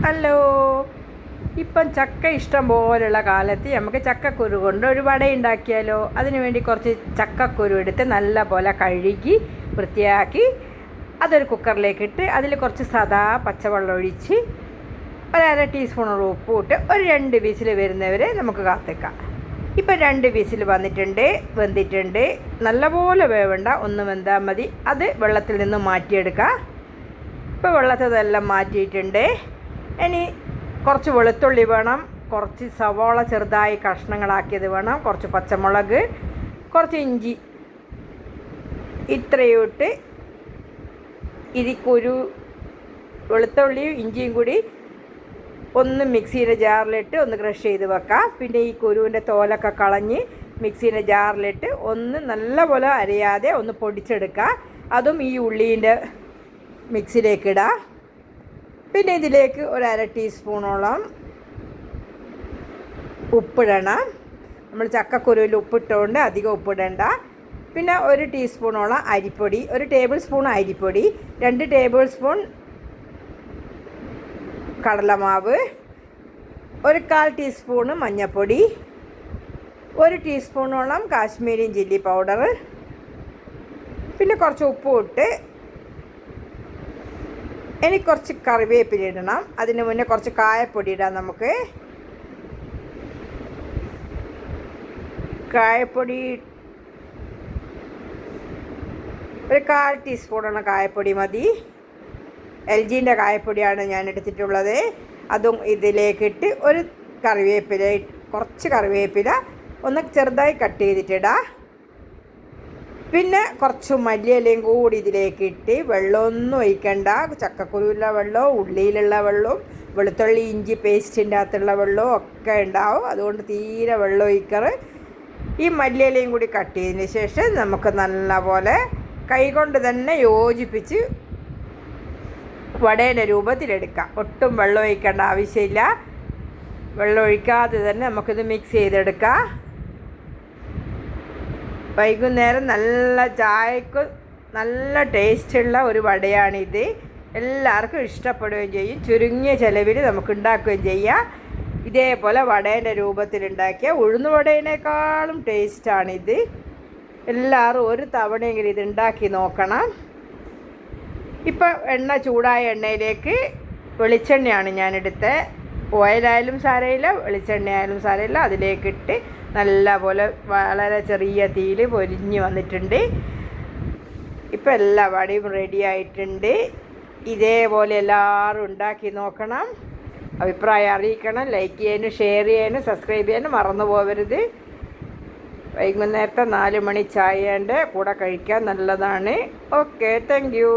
Hello. ഇപ്പം ചക്ക ഇഷ്ടം പോലുള്ള കാലത്ത് നമുക്ക് ചക്കക്കുരു കൊണ്ട് ഒരു വട ഉണ്ടാക്കിയാലോ? അതിനു വേണ്ടി കുറച്ച് ചക്കക്കുരു എടുത്ത് നല്ല പോലെ കഴുകി വൃത്തിയാക്കി അതൊരു കുക്കറിലേക്കിട്ട് അതിൽ കുറച്ച് സാദാ പച്ചവെള്ളം ഒഴിച്ച് ഒരു 1/2 ടീസ്പൂണോളം ഉപ്പ് ഇട്ട് ഒരു 2 വിസിൽ വരുന്നവരെ നമുക്ക് കാത്തിക്കാം. ഇപ്പം 2 വിസിൽ വെന്തിട്ടുണ്ട്. നല്ലപോലെ വേവണ്ട, ഒന്ന് വെന്താൽ മതി. അത് വെള്ളത്തിൽ നിന്ന് മാറ്റിയെടുക്കുക. ഇപ്പോൾ വെള്ളത്തിലെല്ലാം മാറ്റിയിട്ടുണ്ട്. ഇനി കുറച്ച് വെളുത്തുള്ളി വേണം, കുറച്ച് സവാള ചെറുതായി കഷ്ണങ്ങളാക്കിയത് വേണം, കുറച്ച് പച്ചമുളക്, കുറച്ച് ഇഞ്ചി, ഇത്രയും ഇട്ട് കുരു വെളുത്തുള്ളിയും ഇഞ്ചിയും കൂടി ഒന്ന് മിക്സിയുടെ ജാറിലിട്ട് ഒന്ന് ക്രഷ് ചെയ്ത് വെക്കാം. പിന്നെ ഈ കുരുവിൻ്റെ തോലൊക്കെ കളഞ്ഞ് മിക്സിയുടെ ജാറിലിട്ട് ഒന്ന് നല്ലപോലെ അരയാതെ ഒന്ന് പൊടിച്ചെടുക്കുക. അതും ഈ ഉള്ളീൻ്റെ മിക്സിയിലേക്ക് ഇടാം. പിന്നെ ഇതിലേക്ക് ഒരു 1/2 ടീസ്പൂണോളം ഉപ്പിടണം. നമ്മൾ ചക്കക്കുരുവിൽ ഉപ്പിട്ടുകൊണ്ട് അധികം ഉപ്പിടണ്ട. പിന്നെ 1 ടീസ്പൂണോളം അരിപ്പൊടി, 1 ടേബിൾ സ്പൂൺ അരിപ്പൊടി, 2 ടേബിൾ സ്പൂൺ കടലമാവ്, 1/4 ടീസ്പൂണ് മഞ്ഞൾപ്പൊടി, 1 ടീസ്പൂണോളം കാശ്മീരി ചില്ലി പൗഡർ, പിന്നെ കുറച്ച് ഉപ്പും ഇട്ട് ഇനി കുറച്ച് കറിവേപ്പില ഇടണം. അതിന് മുന്നേ കുറച്ച് കായപ്പൊടി ഇടാം. നമുക്ക് കായപ്പൊടി ഒരു 1/4 ടീസ്പൂണോളം കായപ്പൊടി മതി. LGൻ്റെ കായപ്പൊടിയാണ് ഞാൻ എടുത്തിട്ടുള്ളത്. അതും ഇതിലേക്കിട്ട് ഒരു കുറച്ച് കറിവേപ്പില ഒന്ന് ചെറുതായി കട്ട് ചെയ്തിട്ടിടാം. പിന്നെ കുറച്ച് മല്ലിയിലയും കൂടി ഇതിലേക്കിട്ട് വെള്ളമൊന്നും ഒഴിക്കണ്ട. ചക്കക്കുരുവിലുള്ള വെള്ളവും ഉള്ളിയിലുള്ള വെള്ളവും വെളുത്തുള്ളി ഇഞ്ചി പേസ്റ്റിൻ്റെ അകത്തുള്ള വെള്ളവും ഒക്കെ ഉണ്ടാവും. അതുകൊണ്ട് തീരെ വെള്ളം ഒഴിക്കറ്. ഈ മല്ലിയിലയും കൂടി കട്ട് ചെയ്തതിന് ശേഷം നമുക്ക് നല്ലപോലെ കൈകൊണ്ട് തന്നെ യോജിപ്പിച്ച് വടയുടെ രൂപത്തിലെടുക്കാം. ഒട്ടും വെള്ളം ഒഴിക്കേണ്ട ആവശ്യമില്ല. വെള്ളം ഒഴിക്കാതെ തന്നെ നമുക്കിത് മിക്സ് ചെയ്തെടുക്കാം. വൈകുന്നേരം നല്ല ചായക്ക് നല്ല ടേസ്റ്റുള്ള ഒരു വടയാണിത്. എല്ലാവർക്കും ഇഷ്ടപ്പെടുകയും ചെയ്യും. ചുരുങ്ങിയ ചിലവിൽ നമുക്ക് ഉണ്ടാക്കുകയും ചെയ്യാം. ഇതേപോലെ വടേൻ്റെ രൂപത്തിലുണ്ടാക്കിയ ഉഴുന്ന് വടേനേക്കാളും ടേസ്റ്റാണിത്. എല്ലാവരും ഒരു തവണയെങ്കിലും ഇത് ഉണ്ടാക്കി നോക്കണം. ഇപ്പം ചൂടായ എണ്ണയിലേക്ക് വെളിച്ചെണ്ണയാണ് ഞാനെടുത്തത്. ഓയിലായാലും സാരമില്ല, വെളിച്ചെണ്ണയായാലും സാരമില്ല. അതിലേക്കിട്ട് നല്ലപോലെ വളരെ ചെറിയ തീയിൽ പൊരിഞ്ഞ് വന്നിട്ടുണ്ട്. ഇപ്പം എല്ലാ വടയും റെഡി ആയിട്ടുണ്ട്. ഇതേപോലെ എല്ലാവരും ഉണ്ടാക്കി നോക്കണം. അഭിപ്രായം അറിയിക്കണം. ലൈക്ക് ചെയ്യാനും ഷെയർ ചെയ്യാനും സബ്സ്ക്രൈബ് ചെയ്യാനും മറന്നു പോകരുത്. വൈകുന്നേരത്തെ 4 മണി ചായേൻ്റെ കൂടെ കഴിക്കാൻ നല്ലതാണ്. Okay, thank you.